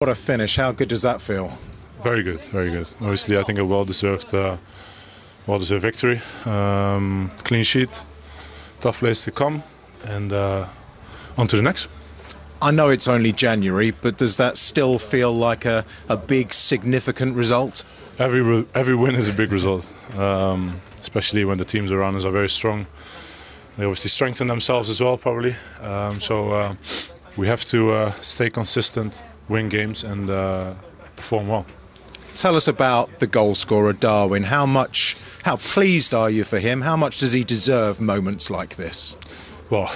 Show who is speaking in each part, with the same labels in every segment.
Speaker 1: What a finish. How good does that feel?
Speaker 2: Very good, very good. Obviously, I think a well-deserved victory. Clean sheet, tough place to come, and on to the next.
Speaker 1: I know it's only January, but does that still feel like a big, significant result?
Speaker 2: Every win is a big result, especially when the teams around us are very strong. They obviously strengthen themselves as well, probably. So we have to stay consistent, win games, and perform well.
Speaker 1: Tell us about the goal scorer, Darwin. How pleased are you for him? How much does he deserve moments like this?
Speaker 2: Well,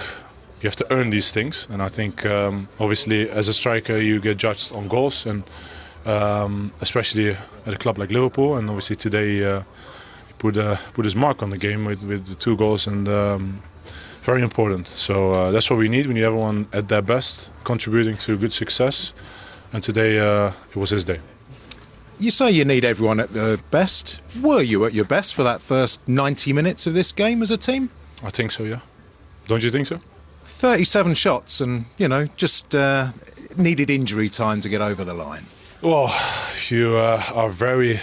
Speaker 2: you have to earn these things, and I think obviously as a striker you get judged on goals, and especially at a club like Liverpool. And obviously today he put his mark on the game with the 2 goals, and very important. So that's what we need. We need everyone at their best, contributing to good success. And today it was his day.
Speaker 1: You say you need everyone at their best. Were you at your best for that first 90 minutes of this game as a team?
Speaker 2: I think so, yeah. Don't you think so?
Speaker 1: 37 shots and, just needed injury time to get over the line.
Speaker 2: Well, if you are very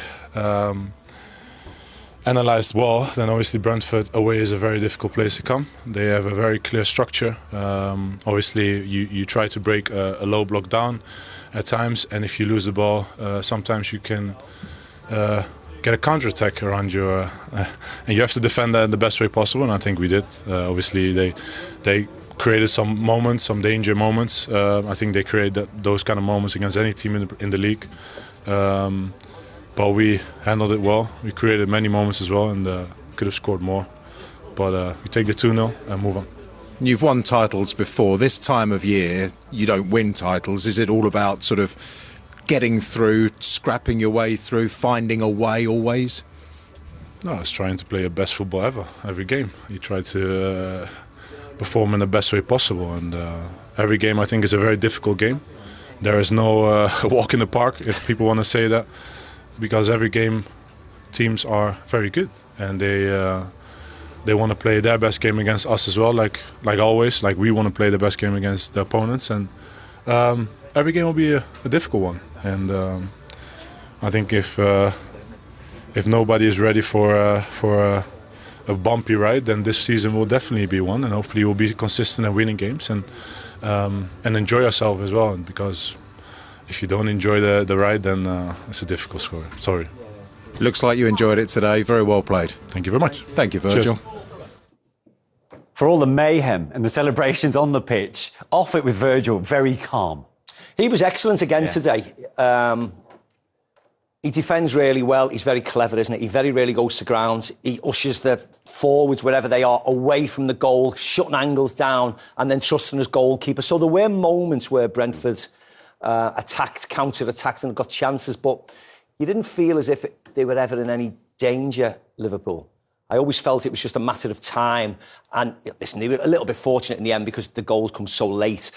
Speaker 2: analysed well, then obviously Brentford away is a very difficult place to come. They have a very clear structure. Obviously, you try to break a low block down at times, and if you lose the ball, sometimes you can get a counter-attack around you, and you have to defend that in the best way possible, and I think we did. Obviously, they created some moments, some danger moments. I think they created those kind of moments against any team in the league. But we handled it well. We created many moments as well, and could have scored more. But we take the 2-0 and move on.
Speaker 1: You've won titles before. This time of year, you don't win titles. Is it all about sort of getting through, scrapping your way through, finding a way always?
Speaker 2: No, it's trying to play your best football ever, every game. You try to perform in the best way possible, and every game I think is a very difficult game. There is no walk in the park, if people want to say that, because every game teams are very good, and they want to play their best game against us as well, like always. Like we want to play the best game against the opponents, and every game will be a difficult one. And I think if nobody is ready for a bumpy ride, then this season will definitely be one, and hopefully we'll be consistent and winning games, and enjoy ourselves as well. Because if you don't enjoy the ride, then it's a difficult score. Sorry.
Speaker 1: Looks like you enjoyed it today. Very well played.
Speaker 2: Thank you very much.
Speaker 1: Thank you, Virgil.
Speaker 2: Cheers.
Speaker 3: For all the mayhem and the celebrations on the pitch, off it with Virgil, very calm.
Speaker 4: He was excellent again today. He defends really well. He's very clever, isn't it? He very rarely goes to ground. He ushers the forwards, wherever they are, away from the goal, shutting angles down and then trusting his goalkeeper. So there were moments where Brentford attacked, counter-attacked and got chances, but you didn't feel as if they were ever in any danger, Liverpool. I always felt it was just a matter of time. And listen, they were a little bit fortunate in the end because the goals come so late.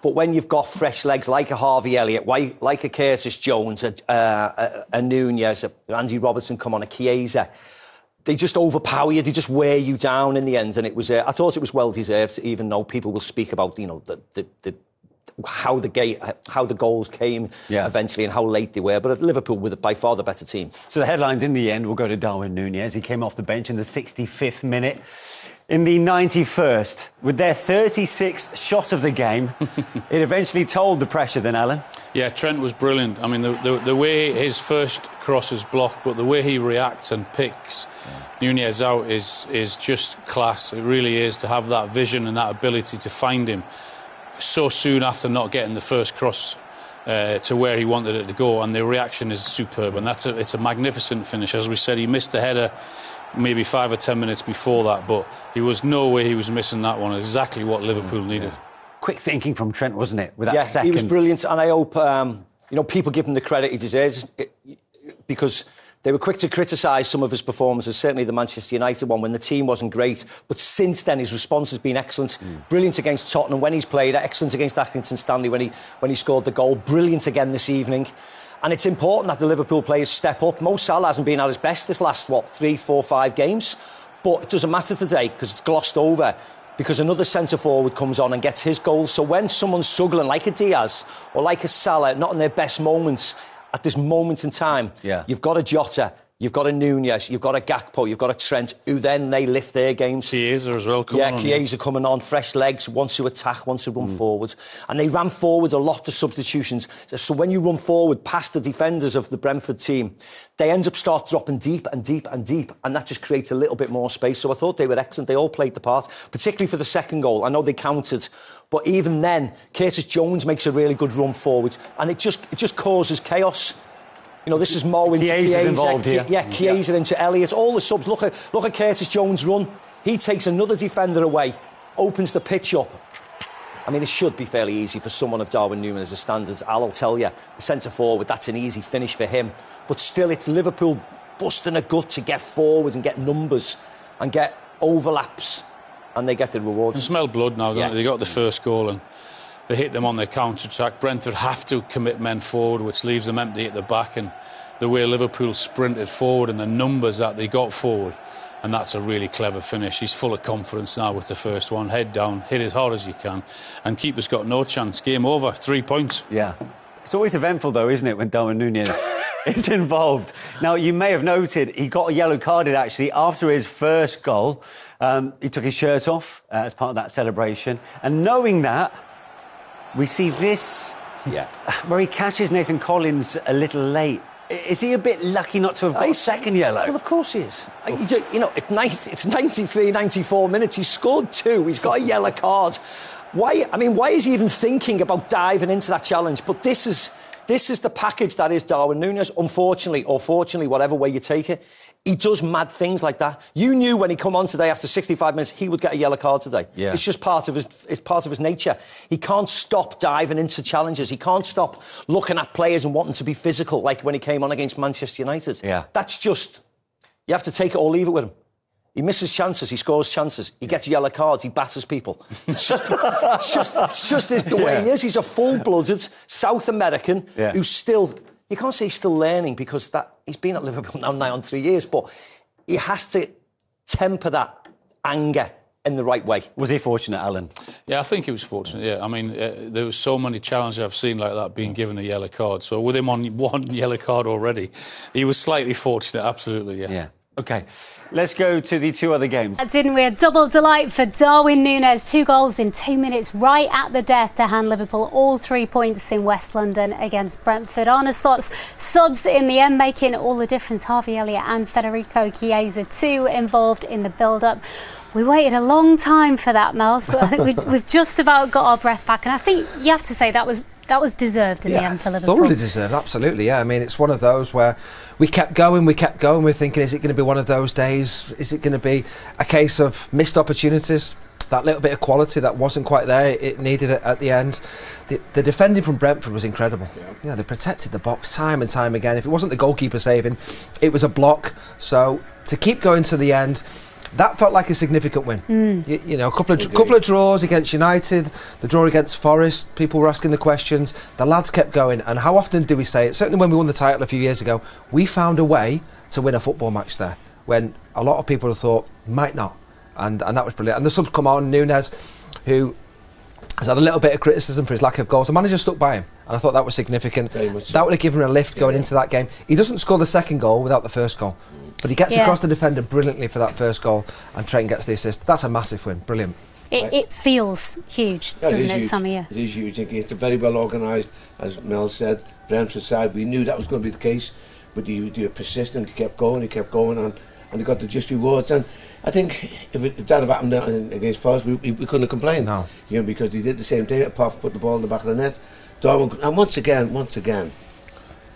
Speaker 4: But when you've got fresh legs like a Harvey Elliott, like a Curtis Jones, a Nunez, a Andy Robertson come on, a Chiesa, they just overpower you, they just wear you down in the end. And it was, I thought it was well deserved, even though people will speak about, how the goals came eventually and how late they were. But Liverpool were by far the better team.
Speaker 3: So the headlines in the end will go to Darwin Nunez. He came off the bench in the 65th minute. In the 91st, with their 36th shot of the game, it eventually told the pressure then, Alan.
Speaker 5: Yeah, Trent was brilliant. I mean, the way his first cross is blocked, but the way he reacts and picks Nunez out is just class. It really is, to have that vision and that ability to find him so soon after not getting the first cross to where he wanted it to go, and the reaction is superb, and it's a magnificent finish. As we said, he missed the header maybe 5 or 10 minutes before that, but he was no way he was missing that one. Exactly what Liverpool needed.
Speaker 3: Quick thinking from Trent, wasn't it? With that second.
Speaker 4: He was brilliant, and I hope people give him the credit he deserves, because they were quick to criticise some of his performances, certainly the Manchester United one when the team wasn't great. But since then, his response has been excellent. Brilliant against Tottenham when he's played, excellent against Accrington Stanley when he scored the goal. Brilliant again this evening. And it's important that the Liverpool players step up. Mo Salah hasn't been at his best this last, 3, 4, 5 games. But it doesn't matter today because it's glossed over. because another centre-forward comes on and gets his goal. So when someone's struggling, like a Diaz or like a Salah, not in their best moments, at this moment in time, you've got a Jota, you've got a Nunez, you've got a Gakpo, you've got a Trent, who then they lift their games.
Speaker 5: Chiesa as well coming on.
Speaker 4: Chiesa coming on, fresh legs, wants to attack, wants to run forward. And they ran forward a lot, the substitutions. So when you run forward past the defenders of the Brentford team, they end up start dropping deep and deep and deep, and that just creates a little bit more space. So I thought they were excellent. They all played the part, particularly for the second goal. I know they countered, but even then, Curtis Jones makes a really good run forward, and it just causes chaos. You know, this is Mo into
Speaker 3: Chiesa involved here.
Speaker 4: Chiesa into Elliott. All the subs. Look at Curtis Jones' run. He takes another defender away, opens the pitch up. I mean, it should be fairly easy for someone of Darwin Nunez' standards. I'll tell you, centre-forward, that's an easy finish for him. But still, it's Liverpool busting a gut to get forwards and get numbers and get overlaps, and they get the rewards.
Speaker 5: They smell blood now, don't they? They got the first goal and they hit them on their counter-attack. Brentford have to commit men forward, which leaves them empty at the back, and the way Liverpool sprinted forward and the numbers that they got forward, and that's a really clever finish. He's full of confidence now with the first one. Head down, hit as hard as you can, and keeper's got no chance. Game over, 3 points.
Speaker 3: Yeah. It's always eventful, though, isn't it, when Darwin Nunez is involved? Now, you may have noted he got a yellow carded, actually, after his first goal. He took his shirt off as part of that celebration. And knowing that, we see this, where he catches Nathan Collins a little late. Is he a bit lucky not to have got a second yellow?
Speaker 4: Well, of course he is. You know, it's 93, 94 minutes. He's scored 2. He's got a yellow card. Why is he even thinking about diving into that challenge? But this is the package that is Darwin Nunez. Unfortunately, or fortunately, whatever way you take it, he does mad things like that. You knew when he come on today after 65 minutes, he would get a yellow card today. Yeah. It's just part of his nature. He can't stop diving into challenges. He can't stop looking at players and wanting to be physical, like when he came on against Manchester United. Yeah. That's just, you have to take it or leave it with him. He misses chances, he scores chances, he gets yellow cards, he batters people. It's just the way he is. He's a full-blooded South American who's still... You can't say he's still learning, because he's been at Liverpool now 9 on 3 years, but he has to temper that anger in the right way.
Speaker 3: Was he fortunate, Alan?
Speaker 5: Yeah, I think he was fortunate, yeah. I mean, there was so many challenges I've seen like that being given a yellow card. So with him on 1 yellow card already, he was slightly fortunate, absolutely, yeah.
Speaker 3: OK, let's go to the 2 other games.
Speaker 6: Didn't we? A double delight for Darwin Nunez. 2 goals in 2 minutes, right at the death, to hand Liverpool all 3 points in West London against Brentford. Arne Slott's subs in the end making all the difference. Harvey Elliott and Federico Chiesa, 2 involved in the build-up. We waited a long time for that, Mels. I think we've just about got our breath back, and I think you have to say that was deserved in the end for Liverpool.
Speaker 7: Thoroughly deserved, absolutely, yeah. I mean, it's one of those where we kept going, we're thinking, is it going to be one of those days? Is it going to be a case of missed opportunities? That little bit of quality that wasn't quite there, it needed it at the end. The defending from Brentford was incredible. Yeah, they protected the box time and time again. If it wasn't the goalkeeper saving, it was a block. So to keep going to the end, that felt like a significant win. You know, a couple of draws against United, the draw against Forest, people were asking the questions, the lads kept going, and how often do we say it? Certainly when we won the title a few years ago, we found a way to win a football match there, when a lot of people have thought, might not, and that was brilliant. And the subs come on, Nunez, who has had a little bit of criticism for his lack of goals. The manager stuck by him, and I thought that was significant. That would have given him a lift going into that game. He doesn't score the second goal without the first goal, but he gets across the defender brilliantly for that first goal, and Trent gets the assist. That's a massive win. Brilliant.
Speaker 6: It feels huge, doesn't it, Samir?
Speaker 8: It is huge. It's a very well organised, as Mel said, Brentford side. We knew that was going to be the case, but you were persistent, you kept going, and he got the just rewards. And I think if that had happened against Forest, we couldn't have complained. No. You know, because he did the same thing, apart from put the ball in the back of the net. Darwin, and once again,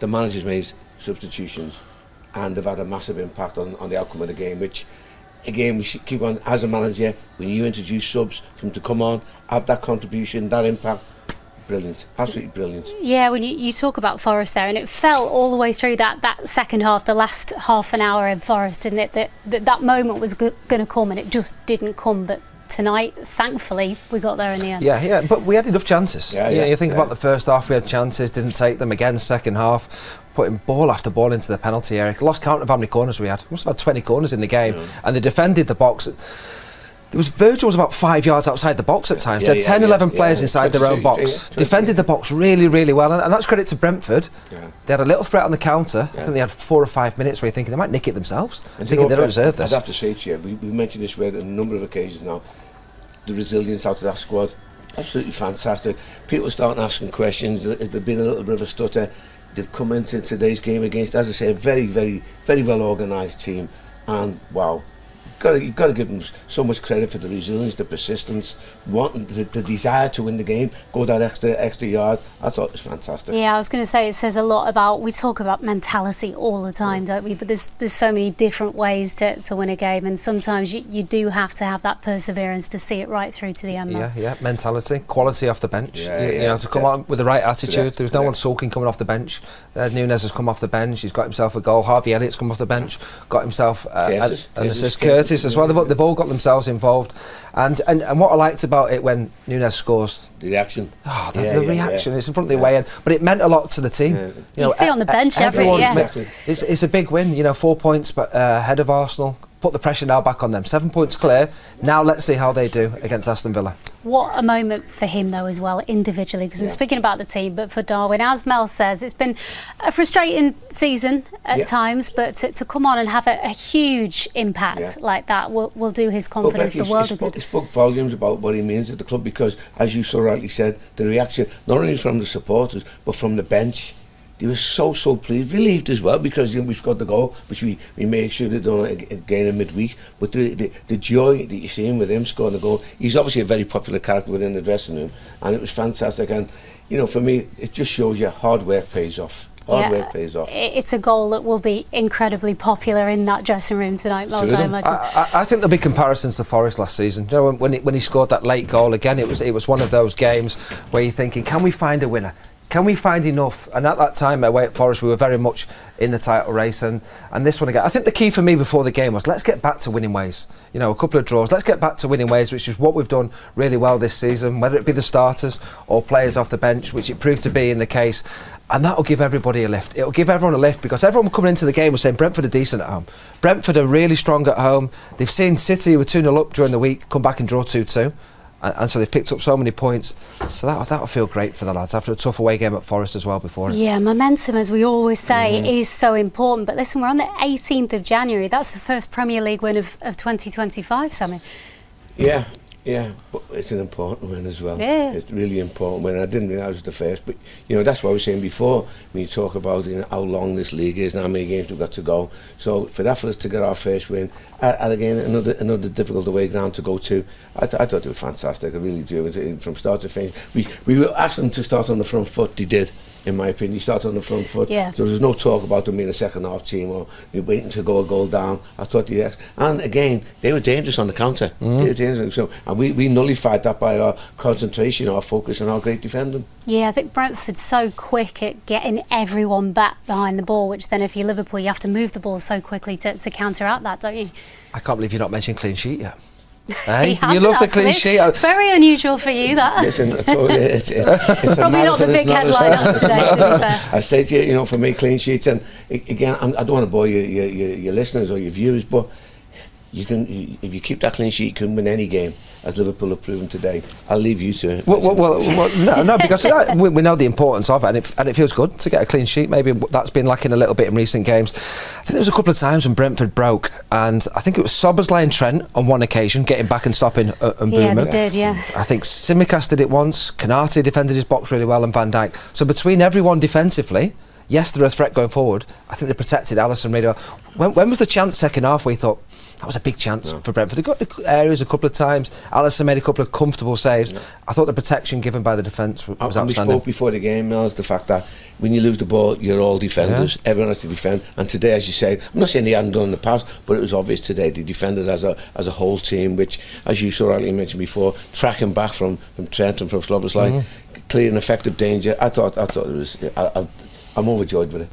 Speaker 8: the manager's made substitutions, and they've had a massive impact on the outcome of the game, which, again, we should keep on, as a manager, when you introduce subs, for them to come on, have that contribution, that impact, brilliant, absolutely brilliant.
Speaker 6: Yeah, when you talk about Forest there, and it felt all the way through that second half, the last half an hour in Forest, didn't it, that moment was going to come, and it just didn't come. But tonight, thankfully, we got there in the end.
Speaker 7: Yeah, but we had enough chances. You think about the first half, we had chances, didn't take them. Again, second half, putting ball after ball into the penalty area. Lost count of how many corners we had. Must have had 20 corners in the game, and they defended the box. Virgil was about 5 yards outside the box at times.
Speaker 8: Yeah,
Speaker 7: They had 10, 11 players inside their own
Speaker 8: 22,
Speaker 7: box. Defended the box really, really well, and that's credit to Brentford. They had a little threat on the counter. I think they had 4 or 5 minutes where you're thinking they might nick it themselves. I'm thinking they don't deserve this.
Speaker 8: I'd have to say to you, we mentioned this on a number of occasions now, the resilience out of that squad, absolutely fantastic. People starting asking questions. Has there been a little bit of a stutter? They've come into today's game against, as I say, a very, very, very well organised team, and wow. You've got to give them so much credit for the resilience, the persistence, wanting the desire to win the game, go that extra yard. I thought it was fantastic.
Speaker 6: Yeah, I was going to say it says a lot about. We talk about mentality all the time, don't we? But there's so many different ways to win a game, and sometimes you do have to have that perseverance to see it right through to the end.
Speaker 7: Yeah, mentality, quality off the bench. You know, to come on with the right attitude. There was no one sulking coming off the bench. Nunez has come off the bench. He's got himself a goal. Harvey Elliott's come off the bench, got himself an assist. Curtis as well. They've all got themselves involved, and what I liked about it when Nunez scores,
Speaker 8: the reaction.
Speaker 7: Oh, the reaction! It's in front of the away end, but it meant a lot to the team.
Speaker 6: You see on the bench,
Speaker 7: everyone.
Speaker 8: Exactly.
Speaker 7: It's a big win. 4 points, but ahead of Arsenal. Put the pressure now back on them. 7 points clear. Now let's see how they do against Aston Villa.
Speaker 6: What a moment for him, though, as well, individually, because we're speaking about the team, but for Darwin, as Mel says, it's been a frustrating season at times, but to come on and have a huge impact like that will do his confidence the world of good.
Speaker 8: It spoke volumes about what he means at the club, because, as you so rightly said, the reaction, not only from the supporters, but from the bench. They were so pleased, relieved as well, because we scored the goal, which we made sure they done again in midweek. But the joy that you're seeing with him scoring the goal, he's obviously a very popular character within the dressing room, and it was fantastic. And for me, it just shows you hard work pays off. Hard work pays off.
Speaker 6: It's a goal that will be incredibly popular in that dressing room tonight, Miles, I imagine.
Speaker 7: I think there'll be comparisons to Forest last season. When he scored that late goal again, it was one of those games where you're thinking, can we find a winner? Can we find enough? And at that time away at Forest, we were very much in the title race, and this one again. I think the key for me before the game was, let's get back to winning ways. A couple of draws. Let's get back to winning ways, which is what we've done really well this season, whether it be the starters or players off the bench, which it proved to be in the case. And that'll give everybody a lift. It'll give everyone a lift, because everyone coming into the game was saying Brentford are decent at home. Brentford are really strong at home. They've seen City, who were 2-0 up during the week, come back and draw 2-2. And so they've picked up so many points. So that'll feel great for the lads after a tough away game at Forest as well before it.
Speaker 6: Yeah, momentum, as we always say, is so important. But listen, we're on the 18th of January. That's the first Premier League win of 2025, Sammy.
Speaker 8: Yeah, but it's an important win as well.
Speaker 6: Yeah.
Speaker 8: It's really important win. I didn't realise it was the first, but that's what I was saying before. When you talk about how long this league is and how many games we've got to go, so for us to get our first win, and again another difficult away ground to go to, I thought it was fantastic. I really do. From start to finish, we were asked them to start on the front foot. They did. In my opinion, he started on the front foot.
Speaker 6: Yeah.
Speaker 8: So there was no talk about them being a second half team or waiting to go a goal down. I thought and again, they were dangerous on the counter. They were dangerous. So, and we nullified that by our concentration, our focus, and our great defending.
Speaker 6: Yeah, I think Brentford's so quick at getting everyone back behind the ball, which then if you're Liverpool, you have to move the ball so quickly to counteract that, don't you?
Speaker 7: I can't believe you've not mentioned clean sheet yet. Hey,
Speaker 6: you
Speaker 7: love the clean sheet.
Speaker 6: Very unusual for you, that.
Speaker 8: Listen, it's
Speaker 6: probably not the big headline of today, to be fair.
Speaker 8: I say to you, for me, clean sheets, and again, I don't want to bore your listeners or your viewers, but if you keep that clean sheet, you can win any game, as Liverpool have proven today. I'll leave you to it.
Speaker 7: Well, no, because we know the importance of it, and it feels good to get a clean sheet. Maybe that's been lacking a little bit in recent games. I think there was a couple of times when Brentford broke, and I think it was Szoboszlai and Trent on one occasion getting back and stopping and Boomer.
Speaker 6: Yeah, they did, yeah.
Speaker 7: I think Tsimikas did it once. Konate defended his box really well, and Van Dijk. So between everyone defensively, yes, they're a threat going forward. I think they protected Alisson really well. When was the chance second half where you thought, that was a big chance for Brentford? They got the areas a couple of times. Alisson made a couple of comfortable saves. I thought the protection given by the defence was outstanding.
Speaker 8: We spoke before the game, Miles, the fact that when you lose the ball, you're all defenders. Everyone has to defend. And today, as you say, I'm not saying they hadn't done in the past, but it was obvious today they defended as a whole team, which, as you so rightly mentioned before, tracking back from Trent and from Szoboszlai, clear and effective danger. I thought it was. I'm overjoyed with it.